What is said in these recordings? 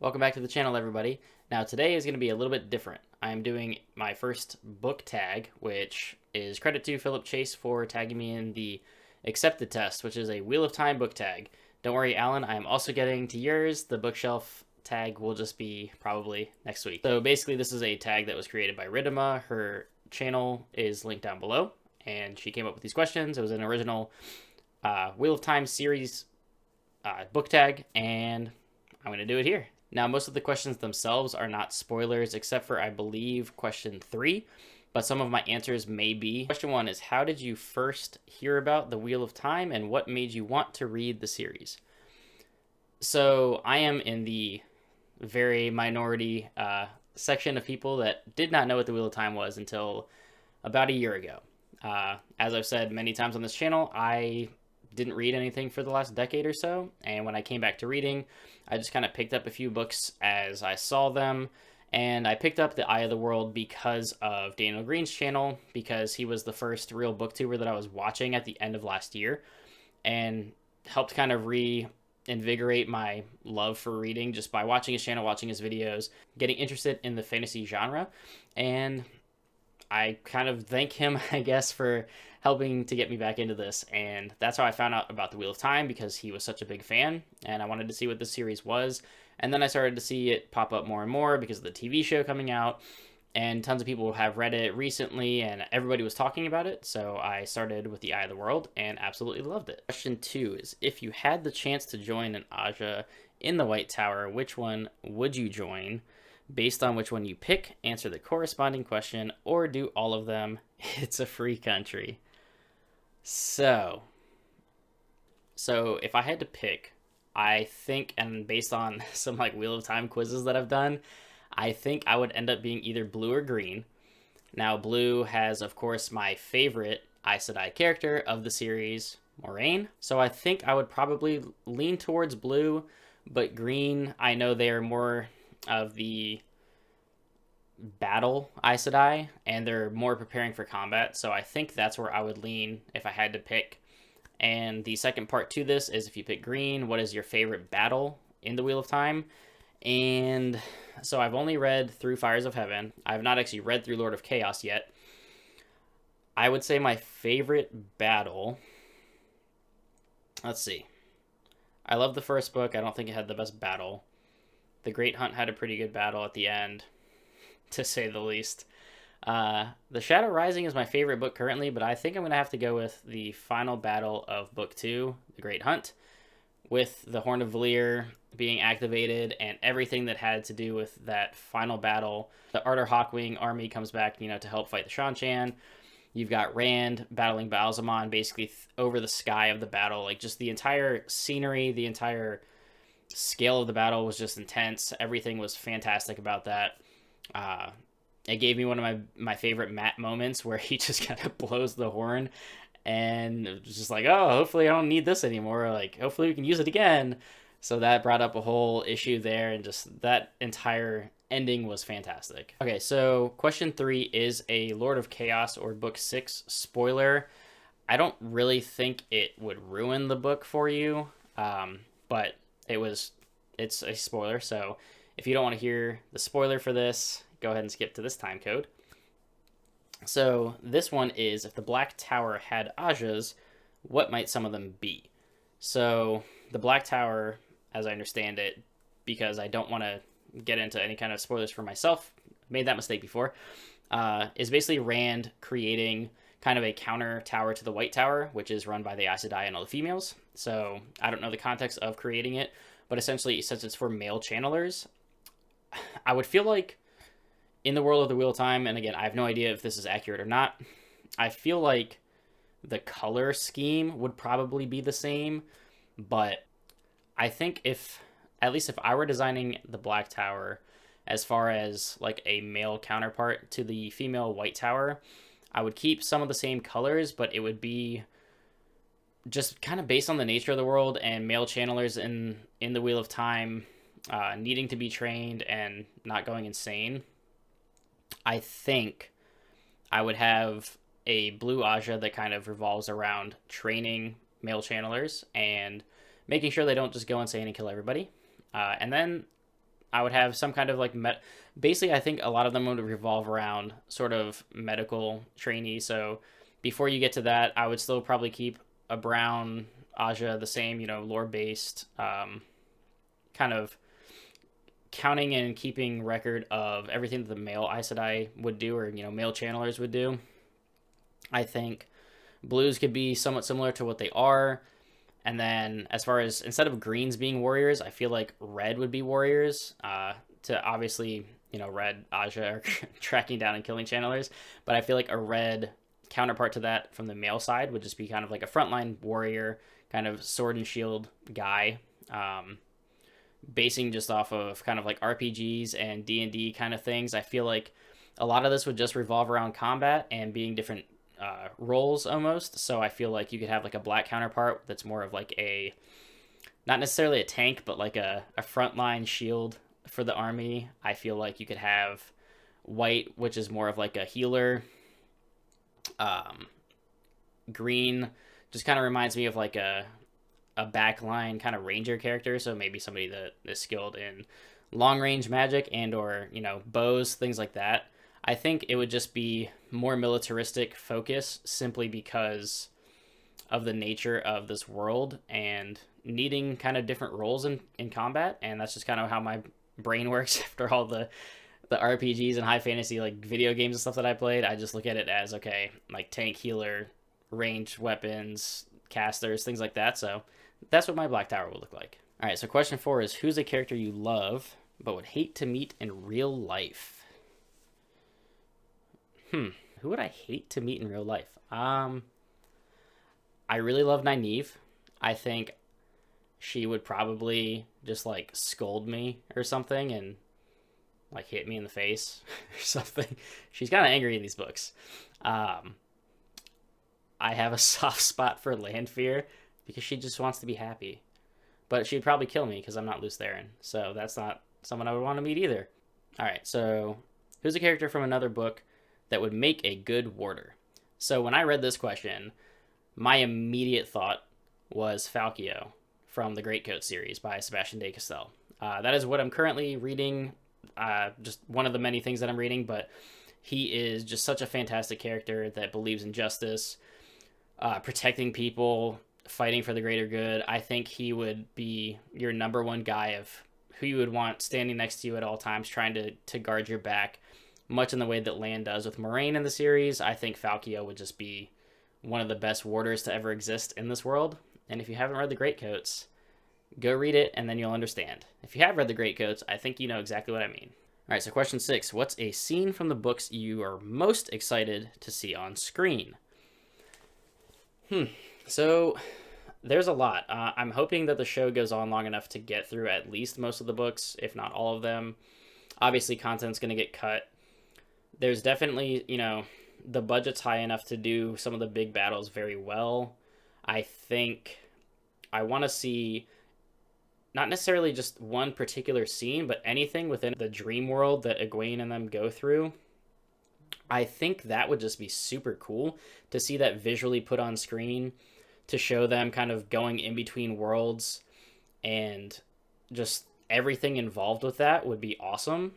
Welcome back to the channel, everybody. Now, today is going to be a little bit different. I'm doing my first book tag, which is credit to Philip Chase for tagging me in the accepted test, which is a Wheel of Time book tag. Don't worry, Alan, I am also getting to yours. The bookshelf tag will just be probably next week. So basically, this is a tag that was created by Riddhima. Her channel is linked down below, and she came up with these questions. It was an original Wheel of Time series book tag, and I'm going to do it here. Now, most of the questions themselves are not spoilers, except for, I believe, question 3, but some of my answers may be. Question 1 is, how did you first hear about the Wheel of Time, and what made you want to read the series? So, I am in the very minority section of people that did not know what the Wheel of Time was until about a year ago. As I've said many times on this channel, I didn't read anything for the last decade or so, and when I came back to reading, I just kind of picked up a few books as I saw them, and I picked up The Eye of the World because of Daniel Green's channel, because he was the first real booktuber that I was watching at the end of last year, and helped kind of reinvigorate my love for reading just by watching his channel, watching his videos, getting interested in the fantasy genre, and I kind of thank him, I guess, for helping to get me back into this. And that's how I found out about the Wheel of Time, because he was such a big fan, and I wanted to see what this series was. And then I started to see it pop up more and more because of the TV show coming out, and tons of people have read it recently, and everybody was talking about it. So I started with The Eye of the World and absolutely loved it. Question 2 is, if you had the chance to join an Aja in the White Tower, which one would you join? Based on which one you pick, answer the corresponding question, or do all of them. It's a free country. So if I had to pick, I think, and based on some like Wheel of Time quizzes that I've done, I think I would end up being either blue or green. Now, blue has, of course, my favorite Aes Sedai character of the series, Moraine. So I think I would probably lean towards blue, but green, I know they are more of the battle Aes Sedai, and they're more preparing for combat, so I think that's where I would lean if I had to pick. And the second part to this is, if you pick green, what is your favorite battle in the Wheel of Time? And so I've only read through Fires of Heaven. I have not actually read through Lord of Chaos yet. I would say my favorite battle, let's see, I love the first book. I don't think it had the best battle. The Great Hunt had a pretty good battle at the end, to say the least. The Shadow Rising is my favorite book currently, but I think I'm going to have to go with the final battle of Book 2, The Great Hunt, with the Horn of Valir being activated and everything that had to do with that final battle. The Ardor Hawkwing army comes back, to help fight the Shan-Chan. You've got Rand battling Baalzamon basically over the sky of the battle. Like, just the entire scenery, the entire scale of the battle was just intense. Everything was fantastic about that. It gave me one of my favorite Matt moments, where he just kind of blows the horn, and it was just like, oh, hopefully I don't need this anymore. Like, hopefully we can use it again. So that brought up a whole issue there, and just that entire ending was fantastic. Okay, so question 3 is a Lord of Chaos or Book 6 spoiler. I don't really think it would ruin the book for you, but it's a spoiler, so if you don't want to hear the spoiler for this, go ahead and skip to this time code. So this one is, if the Black Tower had Ajas, what might some of them be? So the Black Tower, as I understand it, because I don't want to get into any kind of spoilers for myself, made that mistake before, is basically Rand creating kind of a counter tower to the White Tower, which is run by the Aes Sedai and all the females. So I don't know the context of creating it, but essentially, since it's for male channelers, I would feel like in the world of the Wheel of Time, and again, I have no idea if this is accurate or not, I feel like the color scheme would probably be the same, but I think at least if I were designing the Black Tower as far as like a male counterpart to the female White Tower, I would keep some of the same colors, but it would be just kind of based on the nature of the world and male channelers in the Wheel of Time needing to be trained and not going insane. I think I would have a blue Aja that kind of revolves around training male channelers and making sure they don't just go insane and kill everybody. And then I would have some kind of like basically I think a lot of them would revolve around sort of medical trainee. So before you get to that, I would still probably keep a brown Aja the same, lore based, kind of counting and keeping record of everything that the male Aes Sedai would do, or male channelers would do. I think blues could be somewhat similar to what they are. And then as far as instead of greens being warriors, I feel like red would be warriors. To obviously, red Aja are tracking down and killing channelers. But I feel like a red counterpart to that from the male side would just be kind of like a frontline warrior, kind of sword and shield guy. Basing just off of kind of like RPGs and D&D kind of things. I feel like a lot of this would just revolve around combat and being different roles almost. So I feel like you could have like a black counterpart that's more of like a, not necessarily a tank, but like a frontline shield for the army. I feel like you could have white, which is more of like a healer. Green just kind of reminds me of like a backline kind of ranger character, so maybe somebody that is skilled in long range magic and or bows, things like that. I think it would just be more militaristic focus simply because of the nature of this world and needing kind of different roles in combat, and that's just kind of how my brain works after all the RPGs and high fantasy like video games and stuff that I played. I just look at it as, okay, like tank, healer, ranged weapons, casters, things like that. So that's what my Black Tower will look like. All right, so question 4 is, who's a character you love but would hate to meet in real life? Who would I hate to meet in real life? I really love Nynaeve. I think she would probably just like scold me or something and like hit me in the face or something. She's kind of angry in these books. I have a soft spot for Lanfear because she just wants to be happy. But she'd probably kill me because I'm not Lews Therin. So that's not someone I would want to meet either. All right, so who's a character from another book that would make a good warder? So when I read this question, my immediate thought was Falcio from the Greatcoat series by Sebastian de Castell. That is what I'm currently reading, just one of the many things that I'm reading, but he is just such a fantastic character that believes in justice, protecting people, fighting for the greater good. I think he would be your number one guy of who you would want standing next to you at all times, trying to guard your back, much in the way that Lan does with Moraine in the series. I think Falcio would just be one of the best warders to ever exist in this world. And if you haven't read the Greatcoats, go read it and then you'll understand. If you have read the Greatcoats, I think you know exactly what I mean. All right, so question 6. What's a scene from the books you are most excited to see on screen? So there's a lot. I'm hoping that the show goes on long enough to get through at least most of the books, if not all of them. Obviously, content's going to get cut. There's definitely, the budget's high enough to do some of the big battles very well. I think I want to see not necessarily just one particular scene, but anything within the dream world that Egwene and them go through. I think that would just be super cool to see that visually put on screen, to show them kind of going in between worlds, and just everything involved with that would be awesome.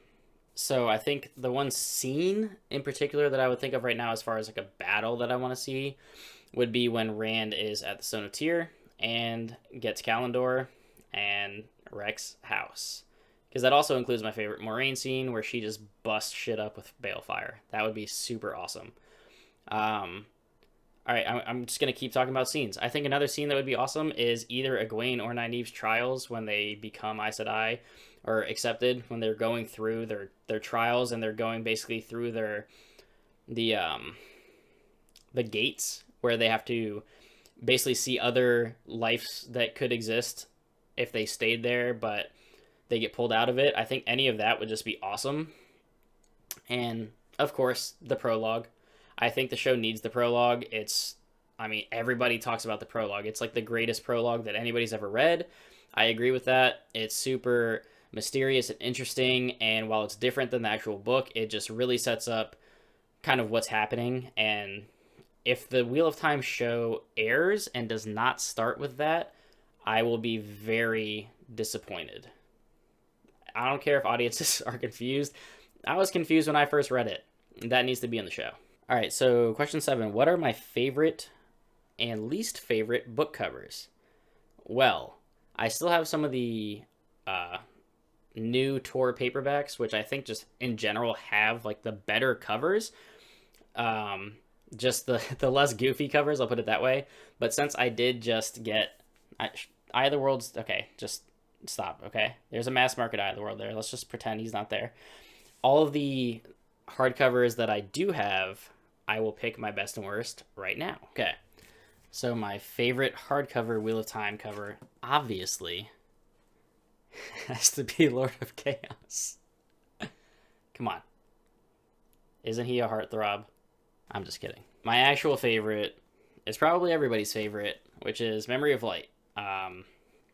So I think the one scene in particular that I would think of right now as far as like a battle that I want to see would be when Rand is at the Stone of Tyr and gets Kalendor and wrecks house. Because that also includes my favorite Moraine scene where she just busts shit up with balefire. That would be super awesome. All right, I'm just going to keep talking about scenes. I think another scene that would be awesome is either Egwene or Nynaeve's trials when they become Aes Sedai, or accepted, when they're going through their trials and they're going basically through the gates where they have to basically see other lives that could exist if they stayed there, but they get pulled out of it. I think any of that would just be awesome. And of course, the prologue. I think the show needs the prologue. Everybody talks about the prologue. It's like the greatest prologue that anybody's ever read. I agree with that. It's super mysterious and interesting, and while it's different than the actual book, it just really sets up kind of what's happening. And if the Wheel of Time show airs and does not start with that, I will be very disappointed. I don't care if audiences are confused. I was confused when I first read it. That needs to be in the show. All right, so question 7. What are my favorite and least favorite book covers? Well, I still have some of the new Tor paperbacks, which I think just in general have like the better covers. Just the less goofy covers, I'll put it that way. But since I did just get Eye of the World's, okay, just stop, okay? There's a mass market Eye of the World there. Let's just pretend he's not there. All of the hardcovers that I do have, I will pick my best and worst right now. Okay. So my favorite hardcover Wheel of Time cover, obviously, has to be Lord of Chaos. Come on. Isn't he a heartthrob? I'm just kidding. My actual favorite is probably everybody's favorite, which is Memory of Light. I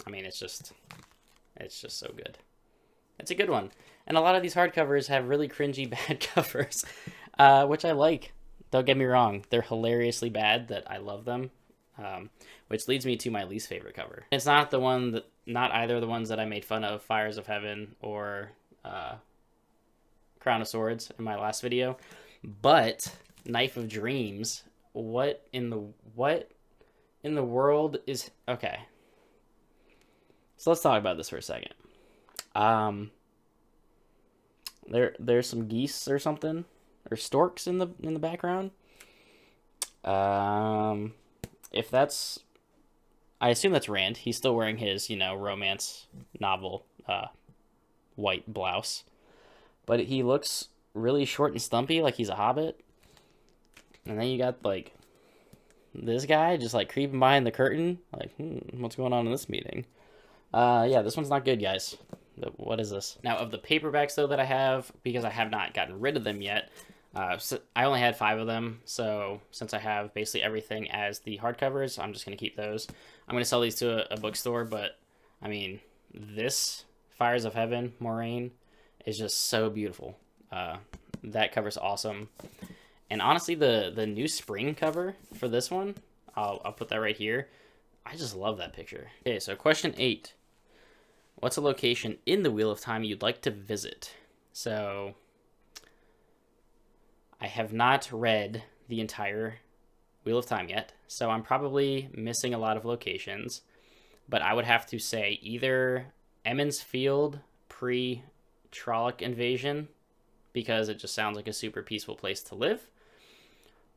mean, it's just so good. It's a good one. And a lot of these hardcovers have really cringy bad covers, which I like. Don't get me wrong. They're hilariously bad that I love them, which leads me to my least favorite cover. It's not not either of the ones that I made fun of, Fires of Heaven or Crown of Swords in my last video, but Knife of Dreams. What in the world is... Okay. So let's talk about this for a second. There's some geese or something, or storks in the background. If that's... I assume that's Rand. He's still wearing his, romance novel white blouse. But he looks really short and stumpy, like he's a hobbit. And then you got, like, this guy just, like, creeping behind the curtain. Like, what's going on in this meeting? Yeah, this one's not good, guys. What is this? Now, of the paperbacks, though, that I have, because I have not gotten rid of them yet, so I only had 5 of them, so since I have basically everything as the hardcovers, I'm just going to keep those. I'm going to sell these to a bookstore, but, I mean, this Fires of Heaven, Moraine, is just so beautiful. That cover's awesome. And honestly, the new spring cover for this one, I'll put that right here. I just love that picture. Okay, so question 8. What's a location in the Wheel of Time you'd like to visit? So, I have not read the entire Wheel of Time yet, so I'm probably missing a lot of locations. But I would have to say either Emond's Field pre-Trolloc invasion, because it just sounds like a super peaceful place to live,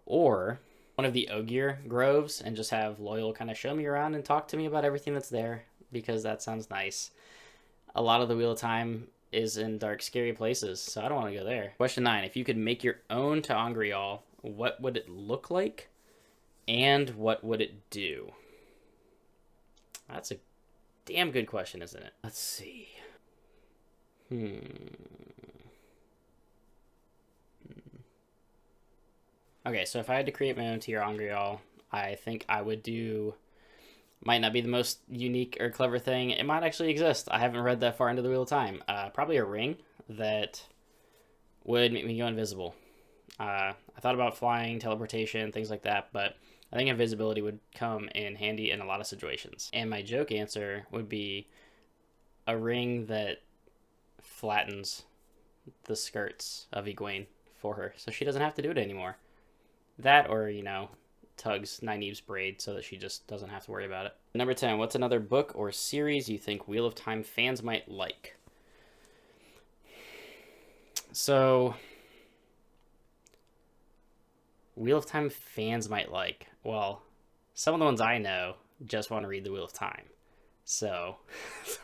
or one of the Ogier groves and just have Loyal kind of show me around and talk to me about everything that's there, because that sounds nice. A lot of the Wheel of Time is in dark, scary places, so I don't want to go there. Question 9. If you could make your own Taungrial, what would it look like, and what would it do? That's a damn good question, isn't it? Let's see. Okay, so if I had to create my own Taungrial, I think I would do... Might not be the most unique or clever thing. It might actually exist. I haven't read that far into the Wheel of Time. Probably a ring that would make me go invisible. I thought about flying, teleportation, things like that, but I think invisibility would come in handy in a lot of situations. And my joke answer would be a ring that flattens the skirts of Egwene for her, so she doesn't have to do it anymore. That, or, tugs Nynaeve's braid so that she just doesn't have to worry about it. Number 10, what's another book or series you think Wheel of Time fans might like? So, Wheel of Time fans might like, well, some of the ones I know just want to read the Wheel of Time. So,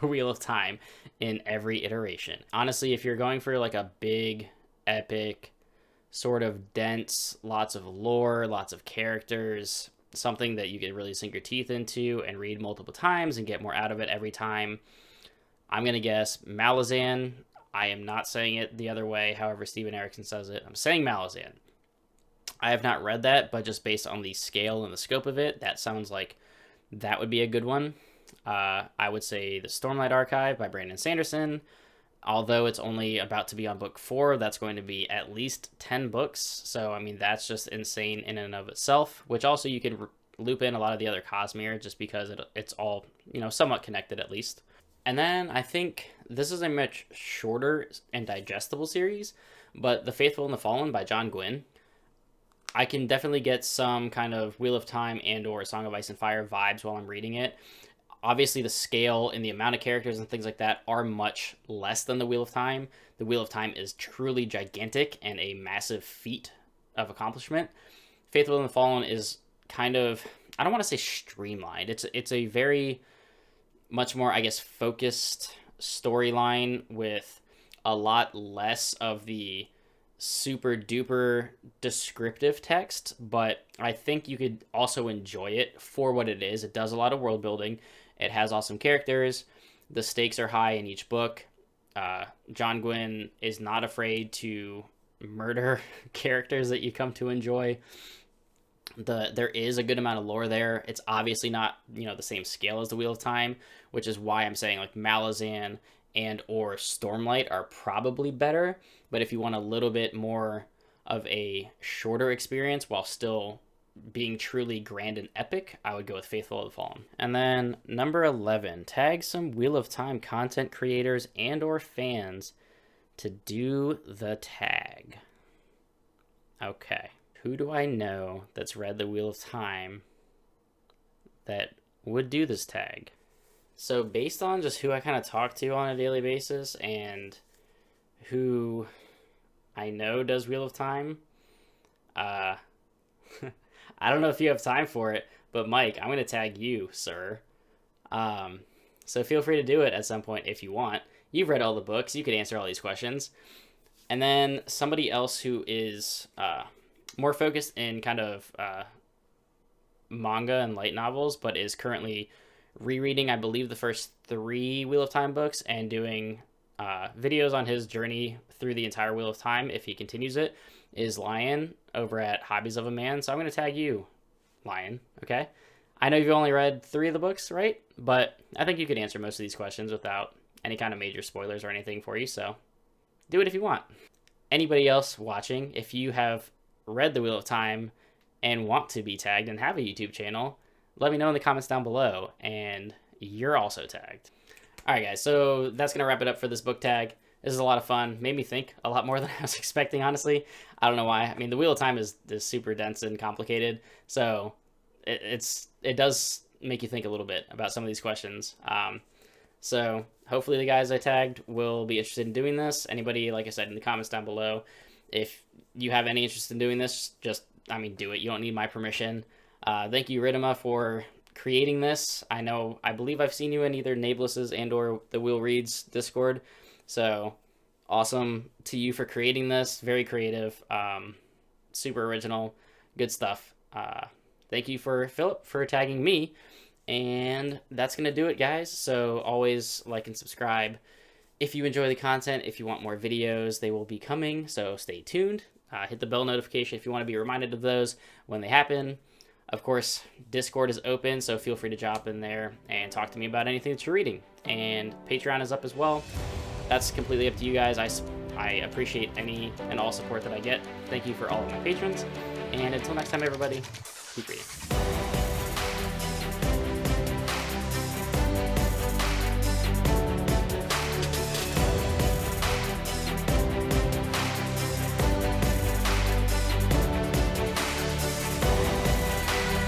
the Wheel of Time in every iteration. Honestly, if you're going for like a big, epic, sort of dense, lots of lore, lots of characters, something that you can really sink your teeth into and read multiple times and get more out of it every time, I'm going to guess Malazan. I am not saying it the other way, however Steven Erikson says it. I'm saying Malazan. I have not read that, but just based on the scale and the scope of it, that sounds like that would be a good one. I would say The Stormlight Archive by Brandon Sanderson. Although it's only about to be on book 4, that's going to be at least 10 books. So, I mean, that's just insane in and of itself, which also you can loop in a lot of the other Cosmere just because it's all, somewhat connected at least. And then I think this is a much shorter and digestible series, but The Faithful and the Fallen by John Gwynne. I can definitely get some kind of Wheel of Time and or Song of Ice and Fire vibes while I'm reading it. Obviously, the scale and the amount of characters and things like that are much less than the Wheel of Time. The Wheel of Time is truly gigantic and a massive feat of accomplishment. Faithful and the Fallen is kind of, I don't want to say streamlined. It's a very much more, I guess, focused storyline with a lot less of the super duper descriptive text, but I think you could also enjoy it for what it is. It does a lot of world building. It has awesome characters. The stakes are high in each book. John Gwynne is not afraid to murder characters that you come to enjoy. There is a good amount of lore there. It's obviously not, the same scale as the Wheel of Time, which is why I'm saying like Malazan and or Stormlight are probably better. But if you want a little bit more of a shorter experience while still being truly grand and epic, I would go with Faithful of the Fallen. And then number 11, tag some Wheel of Time content creators and or fans to do the tag. Okay. Who do I know that's read the Wheel of Time that would do this tag? So based on just who I kind of talk to on a daily basis and who I know does Wheel of Time, I don't know if you have time for it, but Mike, I'm going to tag you, sir. So feel free to do it at some point if you want. You've read all the books. You could answer all these questions. And then somebody else who is more focused in kind of manga and light novels, but is currently rereading, I believe, the first 3 Wheel of Time books and doing videos on his journey through the entire Wheel of Time, if he continues it, is Lion over at Hobbies of a Man. So I'm going to tag you, Lion, okay? I know you've only read 3 of the books, right? But I think you could answer most of these questions without any kind of major spoilers or anything for you, so do it if you want. Anybody else watching, if you have read the Wheel of Time and want to be tagged and have a YouTube channel, let me know in the comments down below, and you're also tagged. Alright guys, so that's going to wrap it up for this book tag. This is a lot of fun. Made me think a lot more than I was expecting, honestly. I don't know why. I mean, the Wheel of Time is super dense and complicated, so it does make you think a little bit about some of these questions. So hopefully the guys I tagged will be interested in doing this. Anybody, like I said, in the comments down below, if you have any interest in doing this, just, do it. You don't need my permission. Thank you, Riddhima, for creating this. I believe I've seen you in either Nables's and or the Will Reads Discord. So awesome to you for creating this. Very creative, super original, good stuff. Thank you for Philip for tagging me. And that's going to do it, guys. So always like and subscribe if you enjoy the content. If you want more videos, they will be coming, so stay tuned. Hit the bell notification if you want to be reminded of those when they happen. Of course, Discord is open, so feel free to drop in there and talk to me about anything that you're reading. And Patreon is up as well. That's completely up to you guys. I appreciate any and all support that I get. Thank you for all of my patrons. And until next time, everybody, keep reading.